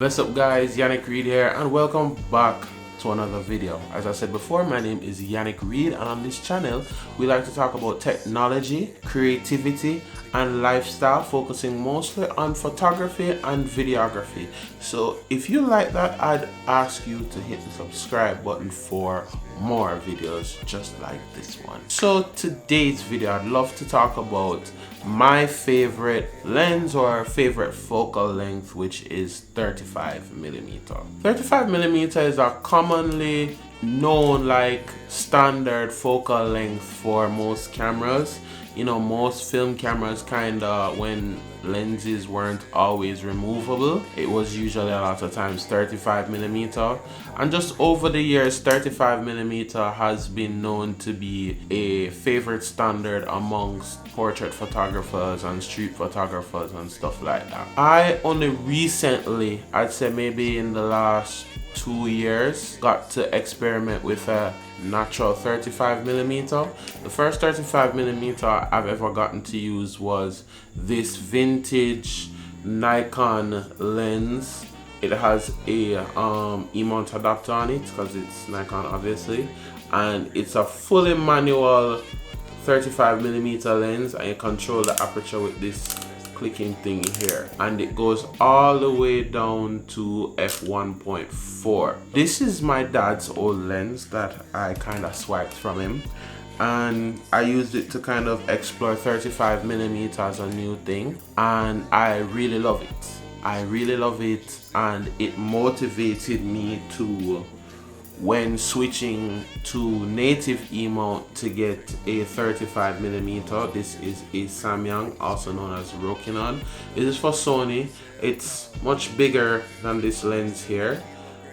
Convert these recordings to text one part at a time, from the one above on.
What's up guys, Yannick Reid here and welcome back to another video. As I said before, my name is Yannick Reid and on this channel we like to talk about technology, creativity and lifestyle, focusing mostly on photography and videography. So if you like that, I'd ask you to hit the subscribe button for more videos just like this one. So today's video, I'd love to talk about my favorite lens or favorite focal length, which is 35mm. 35mm is a commonly known like standard focal length for most cameras. You know, most film cameras kinda, when lenses weren't always removable, it was usually a lot of times 35mm, and just over the years 35mm has been known to be a favorite standard amongst portrait photographers and street photographers and stuff like that. I only recently, I'd say maybe in the last 2 years, got to experiment with a natural 35mm. The first 35mm I've ever gotten to use was this vintage Nikon lens. It has a E-mount adapter on it because it's Nikon obviously, and it's a fully manual 35mm lens, and you control the aperture with this clicking thing here, and it goes all the way down to f1.4. This is my dad's old lens that I kind of swiped from him, and I used it to kind of explore 35mm as a new thing, and I really love it. I really love it, and it motivated me to, when switching to native E-mount, to get a 35mm. This is a Samyang, also known as Rokinon. It is for Sony. It's much bigger than this lens here,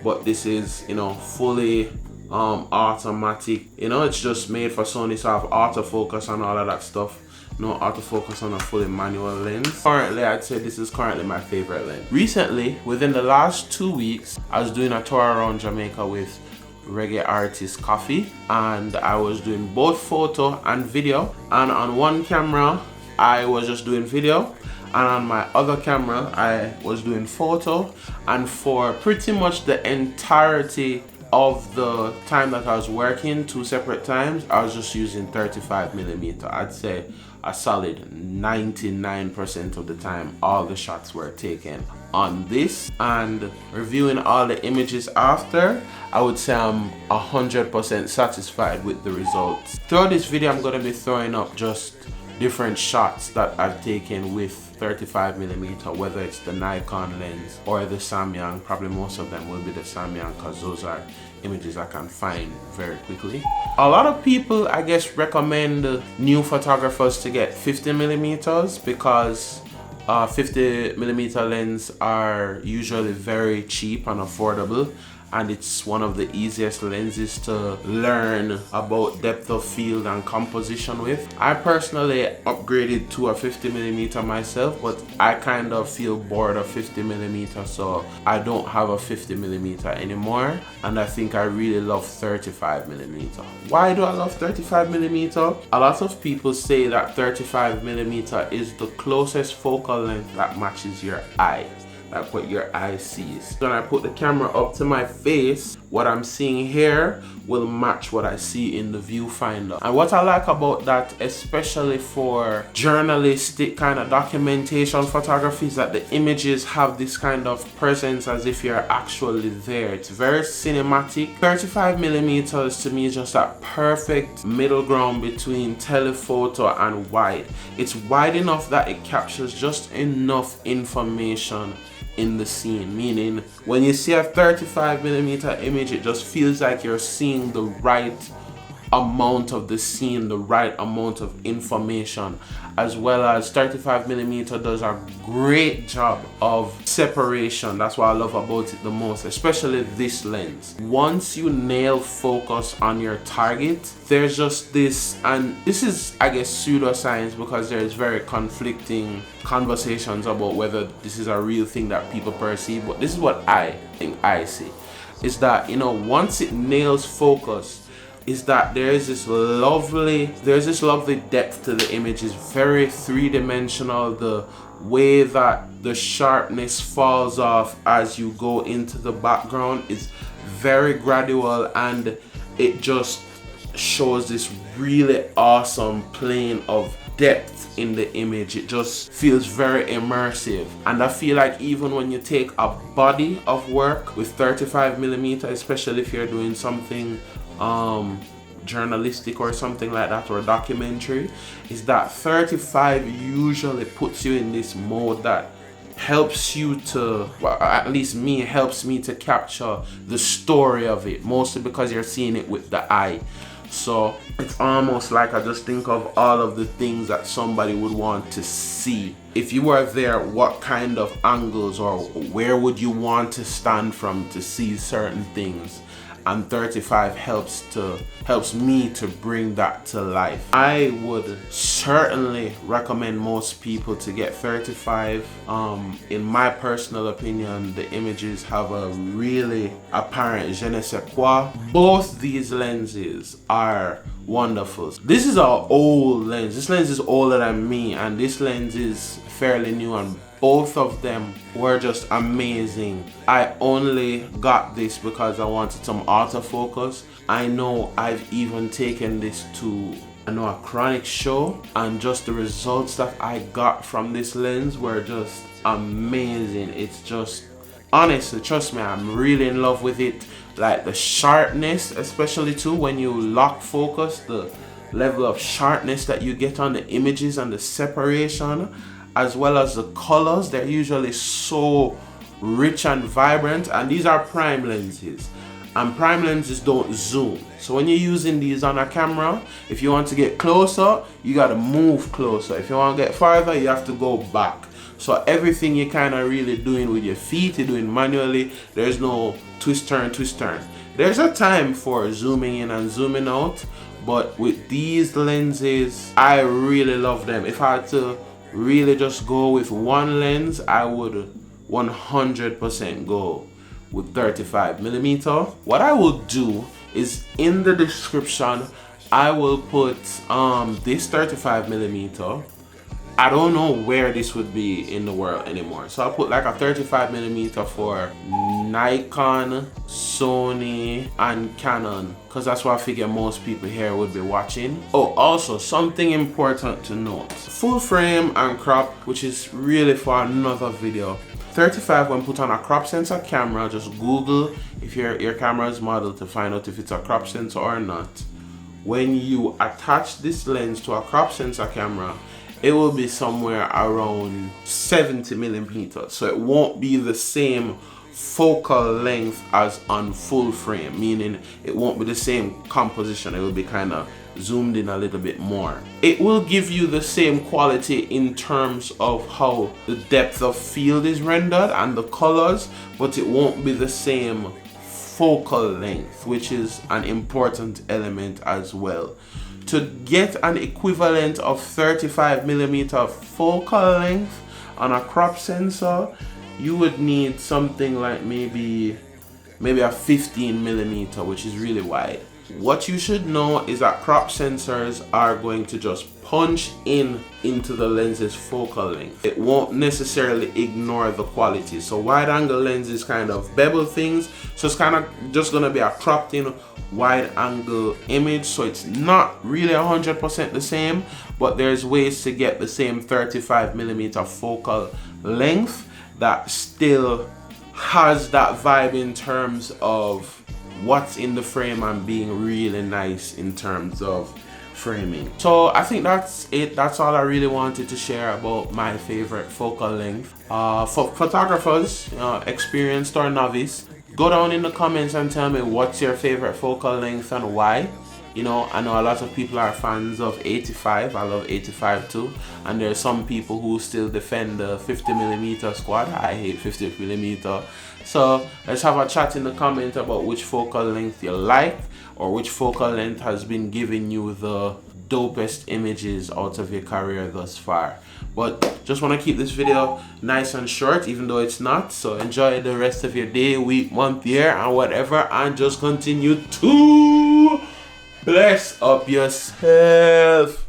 but this is, you know, fully automatic. You know, it's just made for Sony, so I have autofocus and all of that stuff. No autofocus on a fully manual lens. Currently, I'd say this is currently my favorite lens. Recently, within the last 2 weeks, I was doing a tour around Jamaica with reggae artist Coffee, and I was doing both photo and video, and on one camera I was just doing video, and on my other camera I was doing photo, and for pretty much the entirety of the time that I was working, 2 separate times, I was just using 35mm. I'd say a solid 99% of the time all the shots were taken on this, and reviewing all the images after, I would say I'm 100% satisfied with the results. Throughout this video I'm going to be throwing up just different shots that I've taken with 35mm, whether it's the Nikon lens or the Samyang. Probably most of them will be the Samyang because those are images I can find very quickly. A lot of people, I guess, recommend new photographers to get 50mm because 50mm lens are usually very cheap and affordable, and it's one of the easiest lenses to learn about depth of field and composition with. I personally upgraded to a 50mm myself, but I kind of feel bored of 50mm, so I don't have a 50mm anymore, and I think I really love 35mm. Why do I love 35mm? A lot of people say that 35mm is the closest focal length that matches your eye, like what your eye sees. When I put the camera up to my face, what I'm seeing here will match what I see in the viewfinder. And what I like about that, especially for journalistic kind of documentation photography, is that the images have this kind of presence as if you're actually there. It's very cinematic. 35mm to me is just that perfect middle ground between telephoto and wide. It's wide enough that it captures just enough information in the scene, meaning when you see a 35mm image, it just feels like you're seeing the right amount of the scene, the right amount of information, as well as 35mm does a great job of separation. That's what I love about it the most, especially this lens. Once you nail focus on your target, there's just this, and this is, I guess, pseudoscience, because there's very conflicting conversations about whether this is a real thing that people perceive, but this is what I think I see, is that, you know, once it nails focus, is that there's this lovely depth to the image. It's very three-dimensional. The way that the sharpness falls off as you go into the background is very gradual, and it just shows this really awesome plane of depth in the image. It just feels very immersive, and I feel like even when you take a body of work with 35mm, especially if you're doing something journalistic or something like that, or a documentary, is that 35 usually puts you in this mode that helps you to, well, at least me, helps me to capture the story of it, mostly because you're seeing it with the eye. So it's almost like I just think of all of the things that somebody would want to see. If you were there, what kind of angles or where would you want to stand from to see certain things? And 35 helps me to bring that to life. I would certainly recommend most people to get 35. In my personal opinion, the images have a really apparent je ne sais quoi. Both these lenses are wonderful. This is an old lens. This lens is older than me, and this lens is fairly new, and both of them were just amazing. I only got this because I wanted some autofocus. I know I've even taken this to a chronic show, and just the results that I got from this lens were just amazing. It's just, honestly, trust me, I'm really in love with it. Like the sharpness, especially too when you lock focus, the level of sharpness that you get on the images and the separation, as well as the colors. They're usually so rich and vibrant, and these are prime lenses, and prime lenses don't zoom. So when you're using these on a camera, if you want to get closer, you got to move closer. If you want to get farther, you have to go back. So everything you're kind of really doing with your feet, you're doing manually. There's no twist turn, twist turn. There's a time for zooming in and zooming out, but with these lenses, I really love them. If I had to really just go with one lens, I would 100% go with 35mm. What I will do is, in the description, I will put this 35mm. I don't know where this would be in the world anymore, so I'll put like a 35mm for Nikon, Sony, and Canon, because that's what I figure most people here would be watching. Oh, also something important to note: full frame and crop, which is really for another video. 35, when put on a crop sensor camera, just Google if your camera is modeled to find out if it's a crop sensor or not. When you attach this lens to a crop sensor camera, it will be somewhere around 70mm, so it won't be the same focal length as on full frame, meaning it won't be the same composition. It will be kind of zoomed in a little bit more. It will give you the same quality in terms of how the depth of field is rendered and the colors, but it won't be the same focal length, which is an important element as well. To get an equivalent of 35mm focal length on a crop sensor, you would need something like maybe a 15mm, which is really wide. What you should know is that crop sensors are going to just punch into the lens's focal length. It won't necessarily ignore the quality. So wide angle lenses kind of bevel things, so it's kind of just gonna be a cropped in wide angle image, so it's not really 100% the same, but there's ways to get the same 35mm focal length that still has that vibe in terms of what's in the frame and being really nice in terms of framing. So I think that's it. That's all I really wanted to share about my favorite focal length. For photographers, experienced or novice, go down in the comments and tell me what's your favorite focal length and why. You know, I know a lot of people are fans of 85. I love 85 too. And there's some people who still defend the 50mm squad. I hate 50mm. So let's have a chat in the comments about which focal length you like, or which focal length has been giving you the dopest images out of your career thus far. But just want to keep this video nice and short, even though it's not. So enjoy the rest of your day, week, month, year, and whatever, and just continue to bless up yourself.